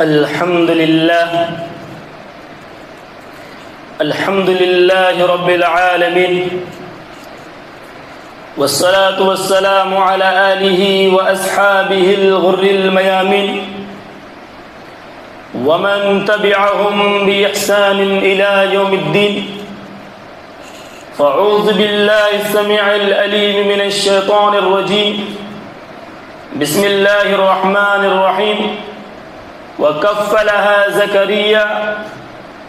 الحمد لله رب العالمين، والصلاة والسلام على آله وأصحابه الغر الميامين ومن تبعهم بإحسان إلى يوم الدين. فأعوذ بالله السميع العليم من الشيطان الرجيم. بسم الله الرحمن الرحيم. وكفلها زكريا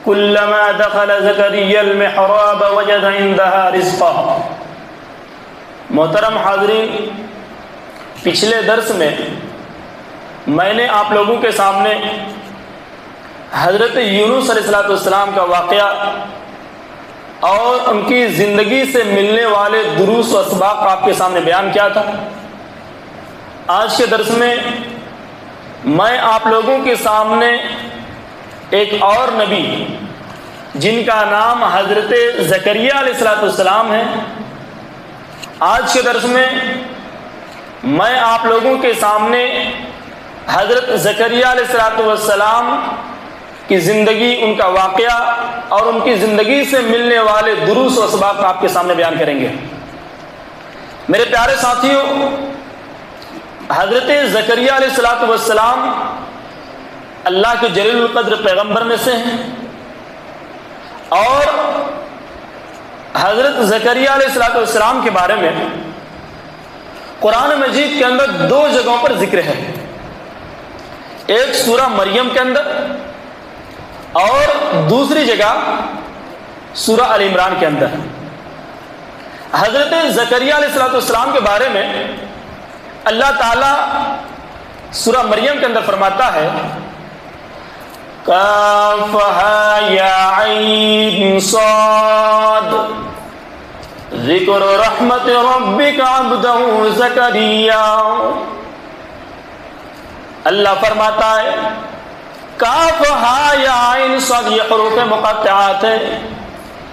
كلما دخل زكريا المحراب وجد عندها رزقا. محترم حاضرین، پچھلے درس میں نے آپ لوگوں کے سامنے حضرت یونس علیہ السلام کا واقعہ اور ان کی زندگی سے ملنے والے دروس و اسباق آپ کے سامنے بیان کیا تھا. آج کے درس میں آپ لوگوں کے سامنے ایک اور نبی جن کا نام حضرت زکریا علیہ السلام ہے، آج کے درس میں آپ لوگوں کے سامنے حضرت زکریا علیہ السلام کی زندگی، ان کا واقعہ اور ان کی زندگی سے ملنے والے دروس و اسباق آپ کے سامنے بیان کریں گے. میرے پیارے ساتھیوں، حضرت زکریا علیہ السلام اللہ کے جلیل القدر پیغمبر میں سے ہیں، اور حضرت زکریا علیہ السلام کے بارے میں قرآن مجید کے اندر دو جگہوں پر ذکر ہے. ایک سورہ مریم کے اندر اور دوسری جگہ سورہ آل عمران کے اندر. حضرت زکریا علیہ السلام کے بارے میں اللہ تعالیٰ سورہ مریم کے اندر فرماتا ہے، کافہا یا عین صاد ذکر رحمت ربک عبدہ زکریا. اللہ فرماتا ہے کافہا یا عین صاد، یہ حروف مقطعات ہے.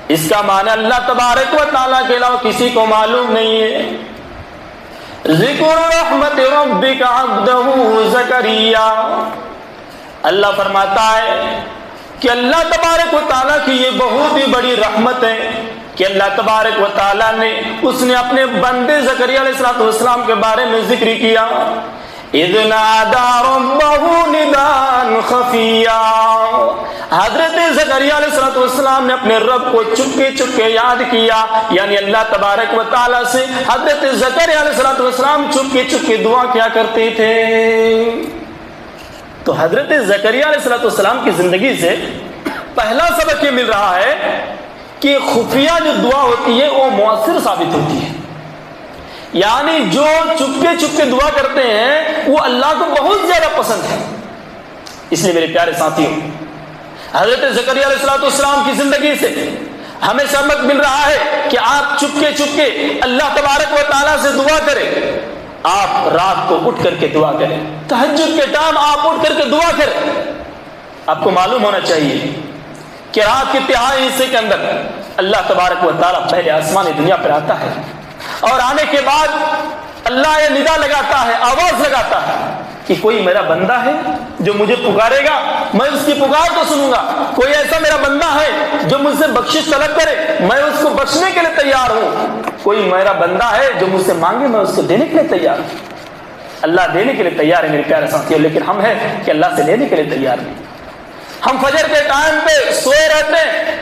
اس کا معنی اللہ تبارک و تعالیٰ کے علاوہ کسی کو معلوم نہیں ہے. ذکر رحمت ربک عبدہ زکریا، اللہ فرماتا ہے کہ اللہ تبارک و تعالیٰ کی یہ بہت ہی بڑی رحمت ہے کہ اللہ تبارک و تعالیٰ نے اپنے بندے زکریا علیہ السلام کے بارے میں ذکر کیا. اذ نادى ربه نداء خفيا، حضرت زکریا علیہ السلام نے اپنے رب کو چپکے یاد کیا، یعنی اللہ تبارک و تعالیٰ سے حضرت زکریا علیہ السلام چپکے دعا کیا کرتے تھے. تو حضرت زکریا علیہ السلام کی زندگی سے پہلا سبق یہ مل رہا ہے کہ خفیہ جو دعا ہوتی ہے وہ مؤثر ثابت ہوتی ہے. یعنی جو چپکے دعا کرتے ہیں وہ اللہ کو بہت زیادہ پسند ہے. اس لیے میرے پیارے ساتھیوں، حضرت زکریا علیہ السلام کی زندگی سے ہمیں سبق مل رہا ہے کہ آپ چپکے اللہ تبارک و تعالیٰ سے دعا کریں. آپ رات کو اٹھ کر کے دعا کریں، تہجد کے ٹائم آپ اٹھ کر کے دعا کریں. آپ کو معلوم ہونا چاہیے کہ رات کے تہائی حصے کے اندر اللہ تبارک و تعالیٰ پہلے آسمانی دنیا پر آتا ہے، اور آنے کے بعد اللہ یہ ندا لگاتا ہے، آواز لگاتا ہے کہ کوئی میرا بندہ ہے جو مجھے پکارے گا، میں اس کی پکار کو سنوں گا. کوئی ایسا میرا بندہ ہے جو مجھ سے بخشش طلب کرے، میں اس کو بخشنے کے لیے تیار ہوں. کوئی میرا بندہ ہے جو مجھ سے مانگے، میں اس کو دینے کے لیے تیار ہوں. اللہ دینے کے لیے تیار ہے میرے پیارے ساتھیوں، لیکن ہم ہیں کہ اللہ سے لینے کے لیے تیار نہیں. ہم فجر کے ٹائم پہ سوئے رہتے ہیں،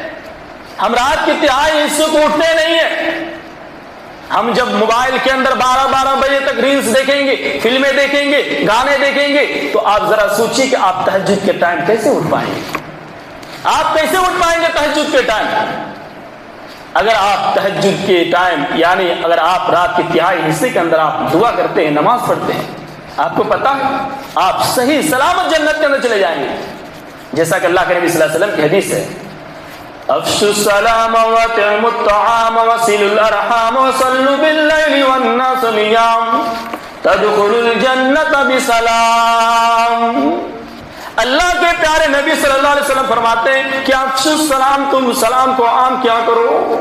ہم رات کے تہائی حصے کو اٹھتے نہیں ہیں. ہم جب موبائل کے اندر 12 بجے تک ریلز دیکھیں گے، فلمیں دیکھیں گے، گانے دیکھیں گے، تو آپ ذرا سوچیے کہ آپ تہجد کے ٹائم کیسے اٹھ پائیں گے؟ آپ کیسے اٹھ پائیں گے تہجد کے ٹائم؟ اگر آپ تہجد کے ٹائم، یعنی اگر آپ رات کے تہائی حصے کے اندر آپ دعا کرتے ہیں، نماز پڑھتے ہیں، آپ کو پتا ہے آپ صحیح سلامت جنت کے اندر چلے جائیں گے. جیسا کہ اللہ کے نبی صلی اللہ علیہ وسلم کی حدیث ہے، افشوا السلام واطعموا الطعام وصلوا الارحام وصلوا باللیل والناس نیام تدخلوا الجنة بسلام. اللہ کے پیارے نبی صلی اللہ علیہ وسلم فرماتے ہیں کہ افشوا السلام، تم سلام کو عام کیا کرو،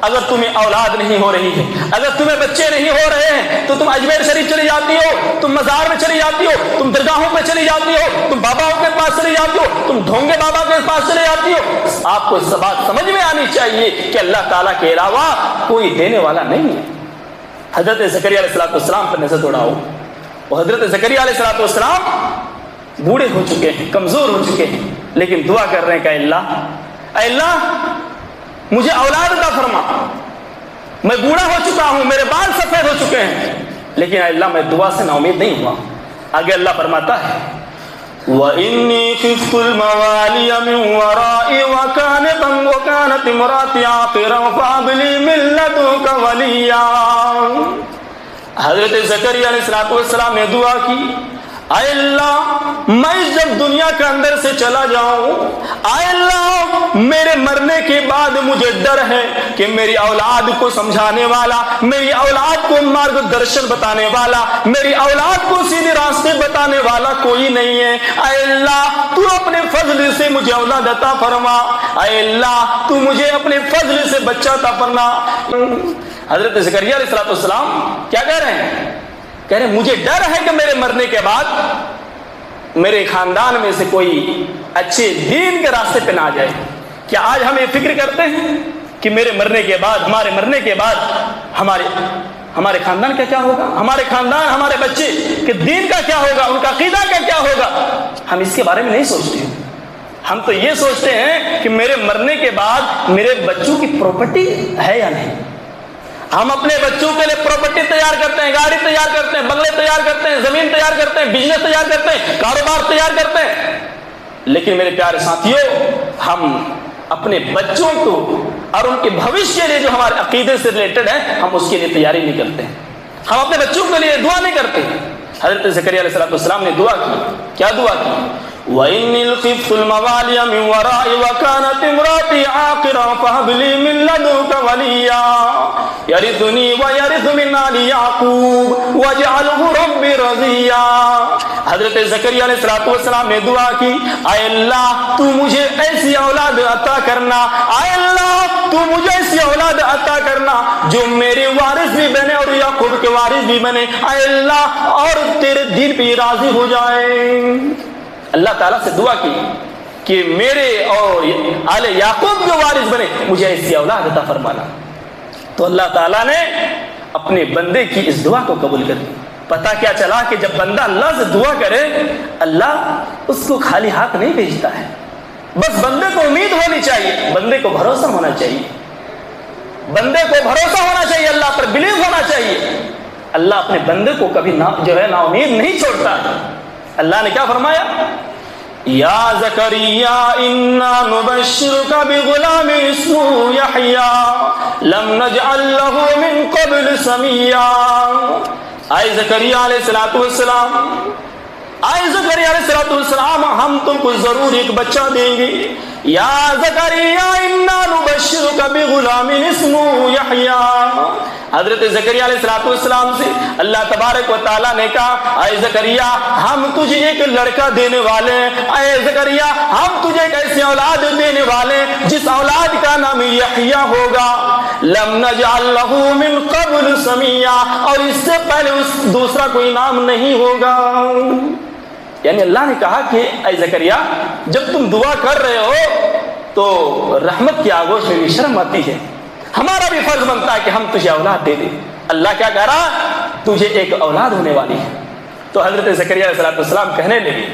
اگر تمہیں اولاد نہیں ہو رہی ہے، اگر تمہیں بچے نہیں ہو رہے ہیں تو تم اجمیر شریف چلی جاتی ہو، تم مزار میں چلی جاتی ہو، تم درگاہوں پہ چلی جاتی ہو، تم باباؤں کے پاس چلی جاتی ہو، تم ڈھونگے بابا کے پاس چلی جاتی ہو۔ آپ کو اس بات سمجھ میں آنی چاہیے کہ اللہ تعالیٰ کے علاوہ کوئی دینے والا نہیں ہے۔ حضرت زکریا علیہ السلام پر نظر دوڑاؤ، وہ حضرت زکریا علیہ السلام بوڑھے ہو چکے ہیں، کمزور ہو چکے ہیں، لیکن دعا کر رہے ہیں کہ اے اللہ مجھے اولاد عطا فرما، میں بوڑھا ہو چکا ہوں، میرے بال سفید ہو چکے ہیں، لیکن اے اللہ میں دعا سے نا امید نہیں ہوا۔ آگے اللہ فرماتا ہے وَإِنِّي خِفْتُ الْمَوَالِيَ مِنْ وَرَائِي وَكَانَتِ امْرَأَتِي عَاقِرًا فَهَبْ لِي مِن لَّدُنكَ وَلِيًّا۔ حضرت زکریا علیہ السلام نے دعا کی، اے اللہ میں جب دنیا کے اندر سے چلا جاؤں، اے اللہ میرے مرنے کے بعد مجھے ڈر ہے کہ میری اولاد کو سمجھانے والا، میری اولاد کو مارگ درشن بتانے والا، میری اولاد کو سیدھے راستے بتانے والا کوئی نہیں ہے۔ اے اللہ تو اپنے فضل سے مجھے اولاد عطا فرما، اے اللہ تو مجھے اپنے فضل سے بچہ عطا فرما۔ حضرت زکریا علیہ السلام کیا کہہ رہے ہیں؟ کہہ رہے ہیں مجھے ڈر ہے کہ میرے مرنے کے بعد میرے خاندان میں سے کوئی اچھے دین کے راستے پہ نہ آ جائے۔ کیا آج ہم یہ فکر کرتے ہیں کہ میرے مرنے کے بعد، ہمارے مرنے کے بعد ہمارے خاندان کا کیا ہوگا، ہمارے خاندان، ہمارے بچے کہ دین کا کیا ہوگا، ان کا عقیدہ کا کیا ہوگا؟ ہم اس کے بارے میں نہیں سوچتے ہیں۔ ہم تو یہ سوچتے ہیں کہ میرے مرنے کے بعد میرے بچوں کی پراپرٹی ہے یا نہیں۔ ہم اپنے بچوں کے لیے پراپرٹی تیار کرتے ہیں، گاڑی تیار کرتے ہیں، بنگلے تیار کرتے ہیں، زمین تیار کرتے ہیں، بزنس تیار کرتے ہیں، کاروبار تیار کرتے ہیں، لیکن میرے پیارے ساتھیوں ہم اپنے بچوں کو اور ان کے بھوشیہ کے لیے جو ہمارے عقیدے سے ریلیٹڈ ہے ہم اس کے لیے تیاری نہیں کرتے ہیں، ہم اپنے بچوں کے لیے دعا نہیں کرتے۔ حضرت زکریا علیہ السلام نے دعا کی، کیا دعا کی؟ وَإِنِّي خِفْتُ الْمَوَالِيَ مِن وَرَائِي وَكَانَتِ امْرَأَتِي عَاقِرًا فَهَبْ لِي مِن لَّدُنكَ وَلِيًّا يَرِثُنِي وَيَرِثُ مِنْ آلِ يَعْقُوبَ وَاجْعَلْهُ رَبِّ رَضِيًّا۔ حضرت زکریا علیہ السلام نے دعا کی، اے اللہ تو مجھے ایسی اولاد عطا کرنا، اے اللہ تو مجھے ایسی اولاد عطا کرنا جو میرے وارث بھی بنے اور یعقوب کے وارث بھی بنے، اے اللہ اور تیرے دین پہ راضی ہو جائے۔ اللہ تعالیٰ سے دعا کی کہ میرے اور آل یعقوب جو وارث بنے، مجھے ایسی اولاد عطا فرمانا۔ تو اللہ تعالیٰ نے اپنے بندے کی اس دعا کو قبول کر دیا۔ پتہ کیا چلا کہ جب بندہ اللہ سے دعا کرے اللہ اس کو خالی ہاتھ نہیں بھیجتا ہے، بس بندے کو امید ہونی چاہیے، بندے کو بھروسہ ہونا چاہیے، بندے کو بھروسہ ہونا چاہیے، اللہ پر بلیو ہونا چاہیے۔ اللہ اپنے بندے کو کبھی نا امید نہیں چھوڑتا۔ اللہ نے کیا فرمایا؟ یا زکریا انا نبشرک بغلام اسمہ یحییٰ لم نجعل لہ من قبل سمیا۔ اے زکریا علیہ السلام، اے زکریا علیہ السلام ہم تم کو ضرور ایک بچہ دیں گے۔ یا زکریا انا نبشرک بغلام اسمہ یحییٰ۔ حضرت زکریا علیہ السلام سے اللہ تبارک و تعالیٰ نے کہا، اے زکریا ہم تجھے ایک لڑکا دینے والے ہیں، اے زکریا ہم تجھے ایک ایسی اولاد دینے والے ہیں جس اولاد کا نام یحییٰ ہوگا۔ لم نجعل لہ من قبل سمیا، اور اس سے پہلے اس دوسرا کوئی نام نہیں ہوگا۔ یعنی اللہ نے کہا کہ اے زکریا جب تم دعا کر رہے ہو تو رحمت کی آغوش میں بھی شرم آتی ہے، ہمارا بھی فرض بنتا ہے کہ ہم تجھے اولاد دے دیں۔ اللہ کیا کہہ رہا؟ تجھے ایک اولاد ہونے والی ہے۔ تو حضرت زکریا علیہ السلام کہنے لگے،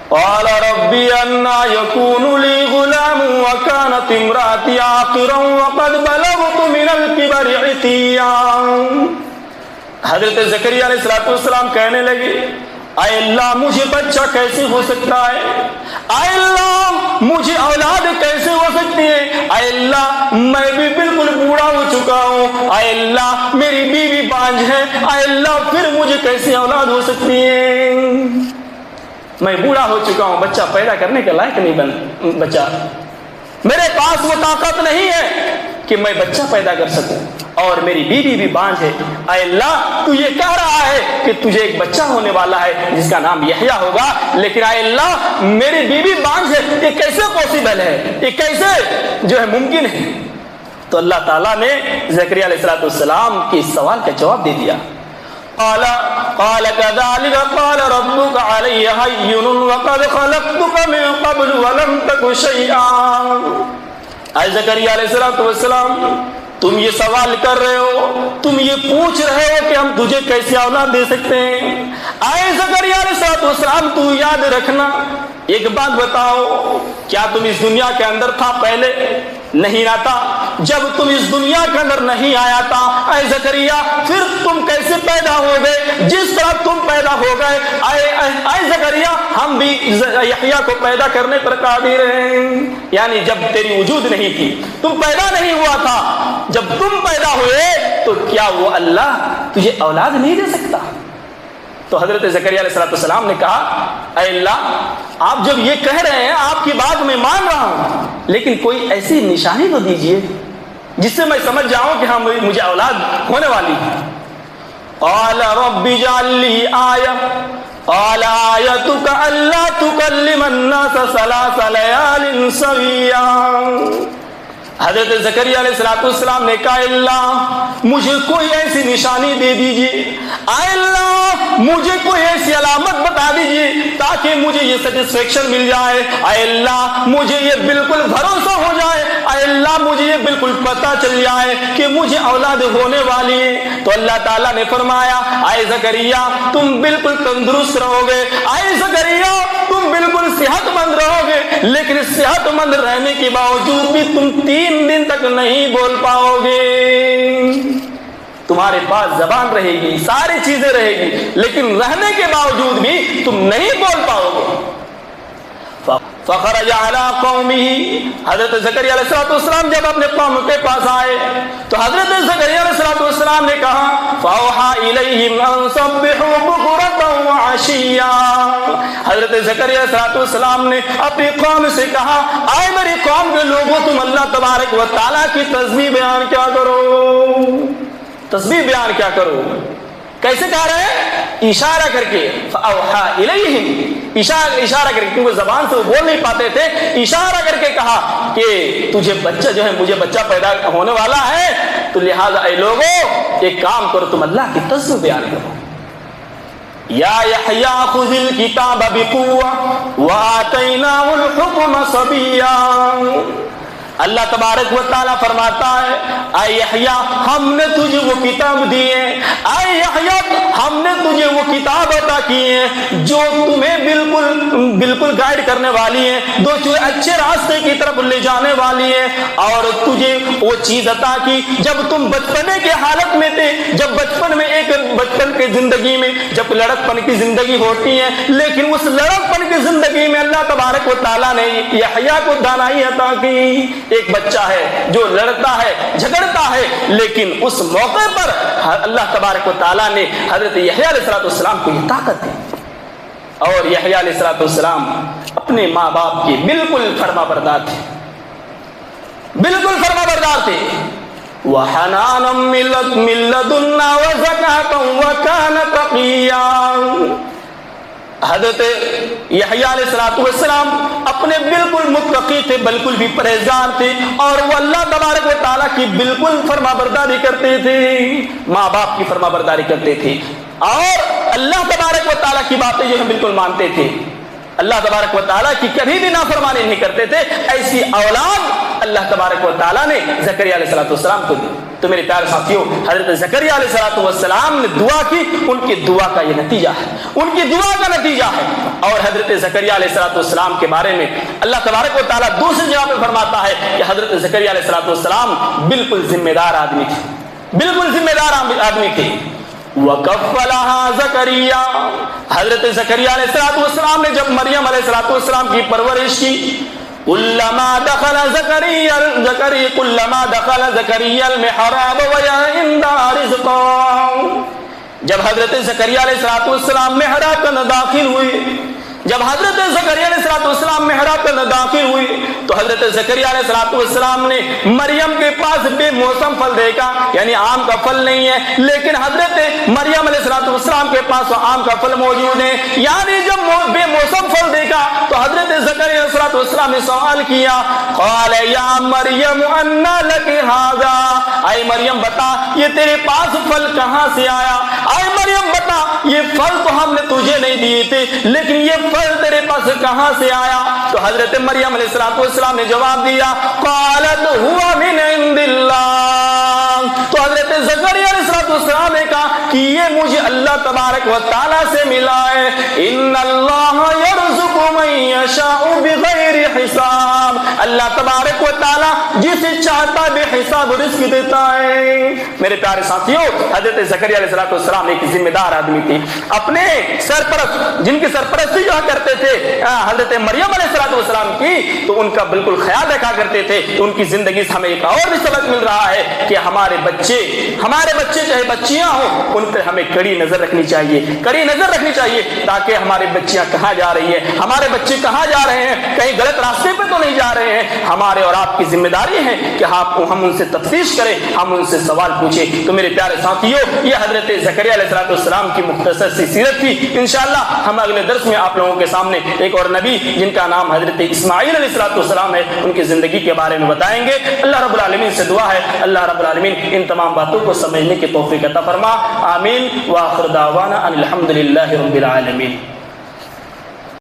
قال ربی انا یکون لی غلام وکانت امرأتی عاقرا وقد بلغت من الکبر عتیا۔ حضرت زکریا علیہ السلام کہنے لگے، اے اللہ مجھے بچہ کیسے ہو سکتا ہے؟ اے اللہ مجھے اولاد کیسے ہو سکتی ہے؟ اے اللہ میں بھی بالکل بوڑھا ہو چکا ہوں، اے اللہ میری بیوی بانجھ ہے، اے اللہ پھر مجھے کیسے اولاد ہو سکتی ہے؟ میں بوڑھا ہو چکا ہوں، بچہ پیدا کرنے کے لائق نہیں بچہ، میرے پاس وہ طاقت نہیں ہے کہ میں بچہ پیدا کر سکوں، اور میری بیوی بھی بانجھ ہے۔ اے اللہ تو یہ کہہ رہا ہے کہ تجھے ایک بچہ ہونے والا ہے جس کا نام یحییٰ ہوگا، لیکن اے اللہ میری بیوی بانجھ ہے، یہ کیسے پاسبل ہے، یہ کیسے جو ہے ممکن ہے؟ تو اللہ تعالیٰ نے زکریا علیہ السلام کے اس سوال کا جواب دے دیا. قال كذلك قال ربك علي هين وقد خلقتك من قبل ولم تك شيئا. اے زکریا علیہ السلام تم یہ سوال کر رہے ہو, تم یہ پوچھ رہے ہو کہ ہم تجھے کیسے اولاد دے سکتے ہیں. اے زکریا علیہ السلام تو یاد رکھنا, ایک بات بتاؤ, کیا تم اس دنیا کے اندر تھا پہلے؟ نہیں آتا. جب تم اس دنیا کے اندر نہیں آیا تھا اے زکریا, پھر تم کیسے پیدا ہو گئے؟ جس طرح تم پیدا ہو گئے اے زکریا, ہم بھی یحییٰ کو پیدا کرنے پر قادر ہیں. یعنی جب تیری وجود نہیں تھی, تم پیدا نہیں ہوا تھا, جب تم پیدا ہوئے تو کیا وہ اللہ تجھے اولاد نہیں دے سکتا؟ تو حضرت زکریا علیہ السلام نے کہا, اے اللہ, آپ جب یہ کہہ رہے ہیں, آپ کی بات میں مان رہا ہوں, لیکن کوئی ایسی نشانی تو دیجئے جس سے میں سمجھ جاؤں کہ ہاں مجھے اولاد ہونے والی ہے. قال رب اجعل لی آیہ قال آیتک الا تکلم الناس ثلاث لیال سویا. حضرت زکریا علیہ السلام نے کہا, اللہ مجھے کوئی ایسی نشانی دے دیجئے, اے اللہ مجھے کوئی ایسی علامت بتا دیجئے تاکہ مجھے یہ سیٹسفیکشن مل جائے, اے اللہ مجھے یہ بالکل بھروسہ ہو جائے, اے اللہ مجھے یہ بالکل پتہ چل جائے کہ مجھے اولاد ہونے والی ہے. تو اللہ تعالیٰ نے فرمایا, اے زکریا تم بالکل تندرست رہو گے, اے زکریا تم بالکل صحت مند رہو گے, لیکن صحت مند رہنے کے باوجود بھی تم 3 دن تک نہیں بول پاؤ گے. تمہارے پاس زبان رہے گی, ساری چیزیں رہے گی, لیکن رہنے کے باوجود بھی تم نہیں بول پاؤ گے. فخرج علی قومه, حضرت زکریا علیہ السلام جب اپنے قوم کے پاس آئے تو حضرت زکریا علیہ السلام نے کہا, فاوحى الیہم ان سبحوا بکرۃ وعشیا. حضرت زکریا علیہ السلام نے اپنی قوم سے کہا, اے میری قوم کے لوگوں, تم اللہ تبارک و تعالیٰ کی تسبیح بیان کیا کرو, تسبیح بیان کیا کرو. کیسے کہہ رہے ہیں؟ اشارہ کر کے. فاوحى الیہم, اشارہ کر کے, کیونکہ زبان سے وہ بول نہیں پاتے تھے, اشارہ کر کے کہا کہ تجھے بچہ جو ہے, مجھے بچہ پیدا ہونے والا ہے, تو لہذا اے لوگوں ایک کام کرو, تم اللہ کی تسبیح بیان کرو. یا یحییٰ خذ الکتاب بقوہ وآتیناہ الحکم صبیا. اللہ تبارک و تعالیٰ فرماتا ہے, اے یحییٰ ہم نے تجھے وہ کتاب دی ہے, اے یحییٰ ہم نے تجھے وہ کتاب عطا کی ہے جو تمہیں بالکل گائیڈ کرنے والی ہے, جو تجھے اچھے راستے کی طرف لے جانے والی ہے. اور تجھے وہ چیز عطا کی جب تم بچپنے کے حالت میں تھے, جب بچپن میں ایک بچپن کی زندگی میں جب لڑکپن کی زندگی ہوتی ہے, لیکن اس لڑکپن کی زندگی میں اللہ تبارک و تعالیٰ نے یحییٰ کو دانائی عطا کی. ایک بچہ ہے جو لڑتا ہے, جھگڑتا ہے, لیکن اس موقع پر اللہ تبارک و تعالیٰ نے حضرت یحییٰ علیہ السلام کو یہ طاقت دی. اور یحییٰ علیہ السلام اپنے ماں باپ کے بالکل فرما بردار تھے, بالکل فرما بردار تھے. وَحَنَانًا مِّن لَّدُنَّا وَزَكَاةً وَكَانَ تَقِيًّا. حضرت یحییٰ علیہ السلام اپنے بالکل متقی تھے, بالکل بھی پرہیزگار تھے, اور وہ اللہ تبارک و تعالیٰ کی بالکل فرما برداری کرتے تھے, ماں باپ کی فرما برداری کرتے تھے, اور اللہ تبارک و تعالیٰ کی باتیں جو ہے بالکل مانتے تھے. اللہ تبارک و تعالیٰ کی کبھی بھی نافرمانی نہیں کرتے تھے. ایسی اولاد اللہ تبارک و تعالیٰ نے زکریا علیہ السلام کو دی. تو میرے پیارے ساتھیوں, حضرت زکریا علیہ السلام نے دعا کی, ان کی دعا کا یہ نتیجہ ہے, ان کی دعا کا نتیجہ ہے. اور حضرت زکریا علیہ السلام کے بارے میں اللہ تبارک و تعالیٰ دوسری جگہ پہ فرماتا ہے کہ حضرت زکریا علیہ السلام بالکل ذمہ دار آدمی تھے, بالکل ذمہ دار آدمی تھے. وَكَفَّلَهَا زَكَرِيَّا, حضرت زکریا علیہ السلام نے جب مریم علیہ السلام کی پرورش کی, كلما دخل زكريا المحراب وجد عندها رزقا. جب حضرت زکریا علیہ السلام محراب کا داخل ہوئے, جب حضرت زکریا علیہ السلام محراب کے اندر داخل ہوئی تو حضرت زکریا علیہ السلام نے مریم کے پاس بے موسم پھل دیکھا، یعنی آم کا پھل نہیں ہے، لیکن حضرت مریم علیہ السلام کے پاس آم کا پھل موجود ہے، یعنی جب بے موسم پھل دیکھا تو حضرت زکریا علیہ السلام نے سوال کیا، قال یا مریم انا لک ھذا، اے مریم بتا یہ تیرے پاس پھل کہاں سے آیا؟ اے مریم بتا یہ پھل تو ہم نے تجھے نہیں دیے تھے، لیکن یہ پھل تیرے پاس کہاں سے آیا؟ تو حضرت مریم علیہ السلام نے جواب دیا، قالت ہوا من عند اللہ، تو حضرت زکریا علیہ السلام نے کہا کہ یہ مجھے اللہ تبارک و تعالی سے ملا ہے، ان اللہ یرزق من یشاء بغیر حساب، اللہ تبارک و تعالی جسے چاہتا بے حساب رزق دیتا ہے۔ میرے پیارے ساتھیوں، حضرت زکریا علیہ السلام ایک ذمہ دار آدمی تھے، اپنے سرپرست جن کی سرپرستی جو کرتے تھے حضرت مریم علیہ السلام کی، تو ان کا بالکل خیال رکھا کرتے تھے۔ تو ان کی زندگی سے ہمیں ایک اور بھی سبق مل رہا ہے کہ ہمارے بچے چاہے بچیاں ہوں، ان پر ہمیں کڑی نظر رکھنی چاہیے تاکہ ہماری بچیاں کہاں جا رہی ہیں، ہمارے بچے کہاں جا رہے ہیں، کہیں غلط راستے پہ تو نہیں جا رہے ہیں۔ ہمارے اور آپ کی ذمہ داری ہے کہ ہم ان سے تفتیش کریں، ہم ان سے سوال پوچھیں۔ تو میرے پیارے ساتھیوں، یہ حضرت زکریا علیہ السلام کی مختصر سی سیرت تھی۔ انشاءاللہ ہم اگلے درس میں آپ لوگوں کے سامنے ایک اور نبی جن کا نام حضرت اسماعیل علیہ السلام ہے، ان کی زندگی کے بارے میں بتائیں گے۔ اللہ رب العالمین سے دعا ہے اللہ رب العالمین ان تمام باتوں کو سمجھنے کی توفیق عطا فرما، آمین۔ وآخر دعوانا ان الحمد للہ رب العالمین۔